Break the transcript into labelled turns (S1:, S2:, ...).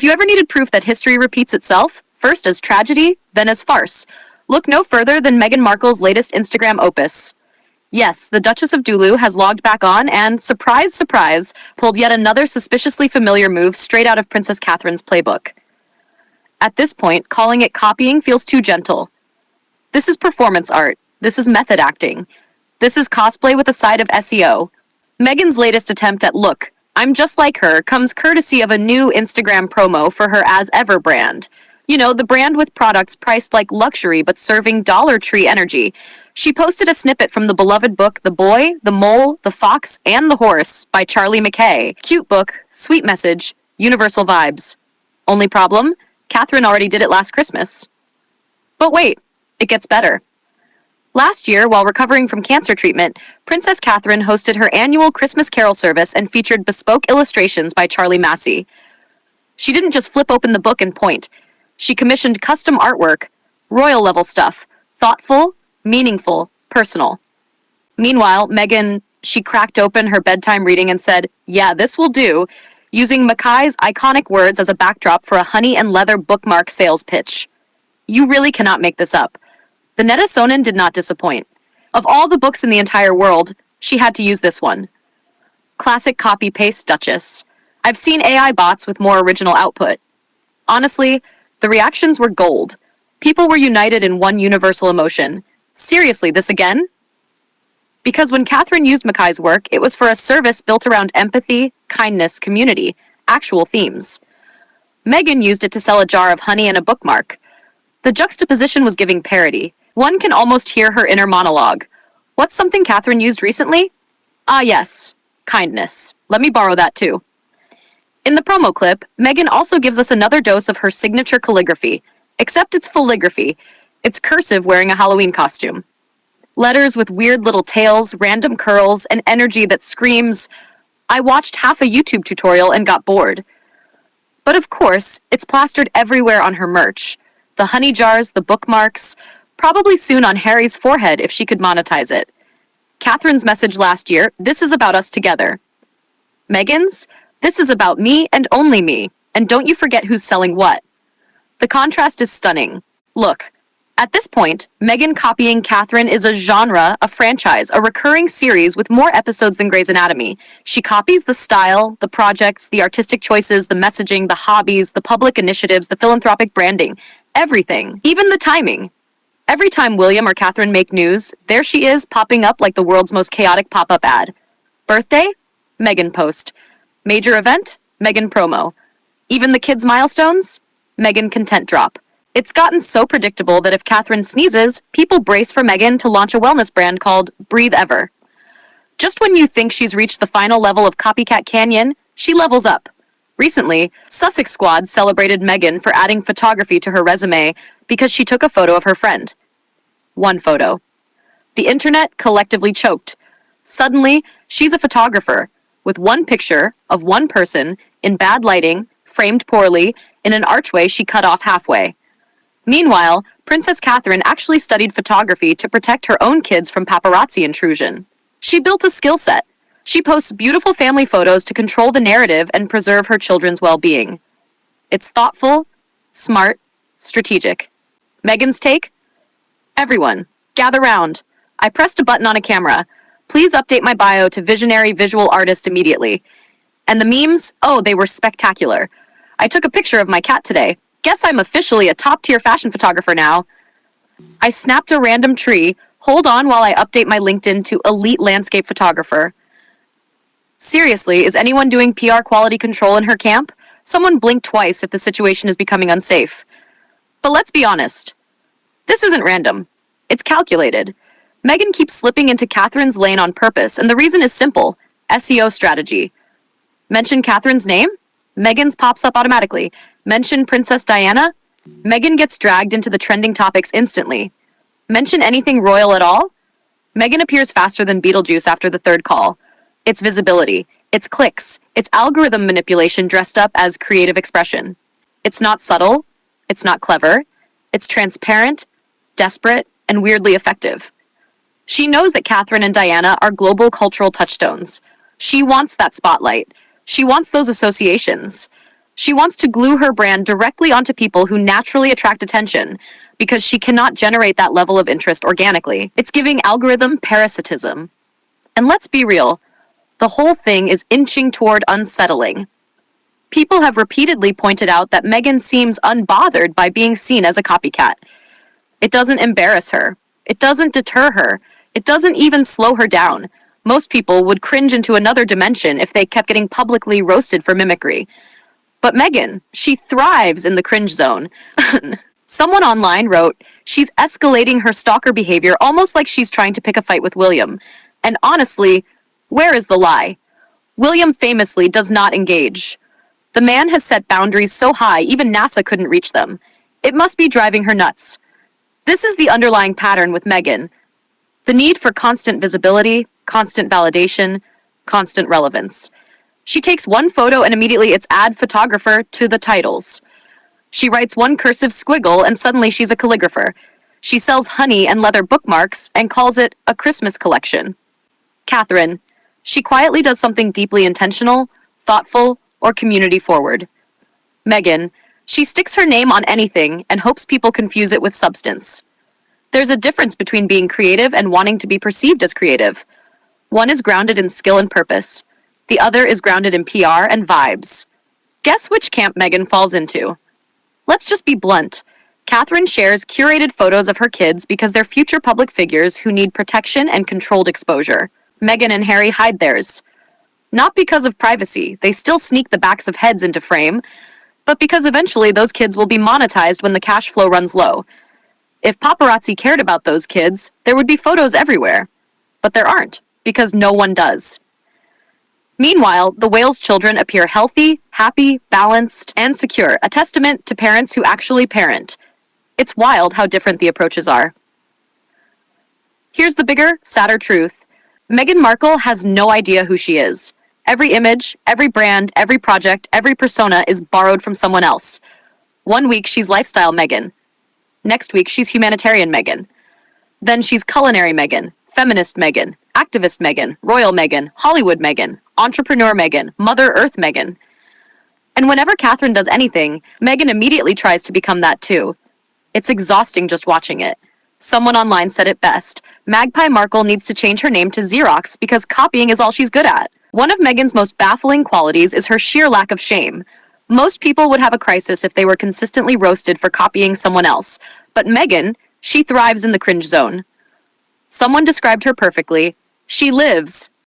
S1: If you ever needed proof that history repeats itself, first as tragedy, then as farce, look no further than Meghan Markle's latest Instagram opus. Yes, the Duchess of Dulu has logged back on and, surprise, surprise, pulled yet another suspiciously familiar move straight out of Princess Catherine's playbook. At this point, calling it copying feels too gentle. This is performance art. This is method acting. This is cosplay with a side of SEO. Meghan's latest attempt at "look, I'm just like her" comes courtesy of a new Instagram promo for her As Ever brand. You know, the brand with products priced like luxury but serving Dollar Tree energy. She posted a snippet from the beloved book The Boy, the Mole, the Fox, and the Horse by Charlie Mackay. Cute book, sweet message, universal vibes. Only problem? Catherine already did it last Christmas. But wait, it gets better. Last year, while recovering from cancer treatment, Princess Catherine hosted her annual Christmas Carol service and featured bespoke illustrations by Charlie Massey. She didn't just flip open the book and point. She commissioned custom artwork, royal-level stuff, thoughtful, meaningful, personal. Meanwhile, Meghan, she cracked open her bedtime reading and said, "Yeah, this will do," using Mackay's iconic words as a backdrop for a honey and leather bookmark sales pitch. You really cannot make this up. The Netisonen did not disappoint. Of all the books in the entire world, she had to use this one. Classic copy-paste Duchess. I've seen AI bots with more original output. Honestly, the reactions were gold. People were united in one universal emotion. Seriously, this again? Because when Catherine used Mackay's work, it was for a service built around empathy, kindness, community, actual themes. Meghan used it to sell a jar of honey and a bookmark. The juxtaposition was giving parody. One can almost hear her inner monologue. What's something Catherine used recently? Ah yes, kindness. Let me borrow that too. In the promo clip, Meghan also gives us another dose of her signature calligraphy, except it's calligraphy. It's cursive wearing a Halloween costume. Letters with weird little tails, random curls, and energy that screams, "I watched half a YouTube tutorial and got bored." But of course, it's plastered everywhere on her merch. The honey jars, the bookmarks, probably soon on Harry's forehead if she could monetize it. Catherine's message last year, "This is about us together." Meghan's, "This is about me and only me, and don't you forget who's selling what." The contrast is stunning. Look, at this point, Meghan copying Catherine is a genre, a franchise, a recurring series with more episodes than Grey's Anatomy. She copies the style, the projects, the artistic choices, the messaging, the hobbies, the public initiatives, the philanthropic branding, everything, even the timing. Every time William or Catherine make news, there she is popping up like the world's most chaotic pop-up ad. Birthday? Meghan post. Major event? Meghan promo. Even the kids' milestones? Meghan content drop. It's gotten so predictable that if Catherine sneezes, people brace for Meghan to launch a wellness brand called Breathe Ever. Just when you think she's reached the final level of Copycat Canyon, she levels up. Recently, Sussex squad celebrated Meghan for adding photography to her resume because she took a photo of her friend. One photo. The internet collectively choked. Suddenly, she's a photographer, with one picture of one person in bad lighting, framed poorly, in an archway she cut off halfway. Meanwhile, Princess Catherine actually studied photography to protect her own kids from paparazzi intrusion. She built a skill set. She posts beautiful family photos to control the narrative and preserve her children's well-being. It's thoughtful, smart, strategic. Meghan's take? Everyone, gather round. I pressed a button on a camera. Please update my bio to visionary visual artist immediately. And the memes? Oh, they were spectacular. I took a picture of my cat today. Guess I'm officially a top-tier fashion photographer now. I snapped a random tree. Hold on while I update my LinkedIn to elite landscape photographer. Seriously, is anyone doing PR quality control in her camp? Someone blink twice if the situation is becoming unsafe. But let's be honest. This isn't random. It's calculated. Meghan keeps slipping into Catherine's lane on purpose, and the reason is simple. SEO strategy. Mention Catherine's name? Meghan's pops up automatically. Mention Princess Diana? Meghan gets dragged into the trending topics instantly. Mention anything royal at all? Meghan appears faster than Beetlejuice after the third call. It's visibility. It's clicks. It's algorithm manipulation dressed up as creative expression. It's not subtle. It's not clever. It's transparent, desperate, and weirdly effective. She knows that Catherine and Diana are global cultural touchstones. She wants that spotlight. She wants those associations. She wants to glue her brand directly onto people who naturally attract attention, because she cannot generate that level of interest organically. It's giving algorithm parasitism. And let's be real, the whole thing is inching toward unsettling. People have repeatedly pointed out that Meghan seems unbothered by being seen as a copycat. It doesn't embarrass her. It doesn't deter her. It doesn't even slow her down. Most people would cringe into another dimension if they kept getting publicly roasted for mimicry. But Meghan, she thrives in the cringe zone. Someone online wrote, "She's escalating her stalker behavior almost like she's trying to pick a fight with William." And honestly, where is the lie? William famously does not engage. The man has set boundaries so high even NASA couldn't reach them. It must be driving her nuts. This is the underlying pattern with Meghan. The need for constant visibility, constant validation, constant relevance. She takes one photo and immediately it's add photographer to the titles. She writes one cursive squiggle and suddenly she's a calligrapher. She sells honey and leather bookmarks and calls it a Christmas collection. Catherine, she quietly does something deeply intentional, thoughtful, or community forward. Meghan, she sticks her name on anything and hopes people confuse it with substance. There's a difference between being creative and wanting to be perceived as creative. One is grounded in skill and purpose. The other is grounded in PR and vibes. Guess which camp Meghan falls into? Let's just be blunt. Catherine shares curated photos of her kids because they're future public figures who need protection and controlled exposure. Meghan and Harry hide theirs. Not because of privacy, they still sneak the backs of heads into frame, but because eventually those kids will be monetized when the cash flow runs low. If paparazzi cared about those kids, there would be photos everywhere. But there aren't, because no one does. Meanwhile, the whale's children appear healthy, happy, balanced, and secure, a testament to parents who actually parent. It's wild how different the approaches are. Here's the bigger, sadder truth. Meghan Markle has no idea who she is. Every image, every brand, every project, every persona is borrowed from someone else. One week she's lifestyle Meghan. Next week she's humanitarian Meghan. Then she's culinary Meghan, feminist Meghan, activist Meghan, royal Meghan, Hollywood Meghan, entrepreneur Meghan, Mother Earth Meghan. And whenever Catherine does anything, Meghan immediately tries to become that too. It's exhausting just watching it. Someone online said it best. Magpie Markle needs to change her name to Xerox because copying is all she's good at. One of Meghan's most baffling qualities is her sheer lack of shame. Most people would have a crisis if they were consistently roasted for copying someone else. But Meghan, she thrives in the cringe zone. Someone described her perfectly. She lives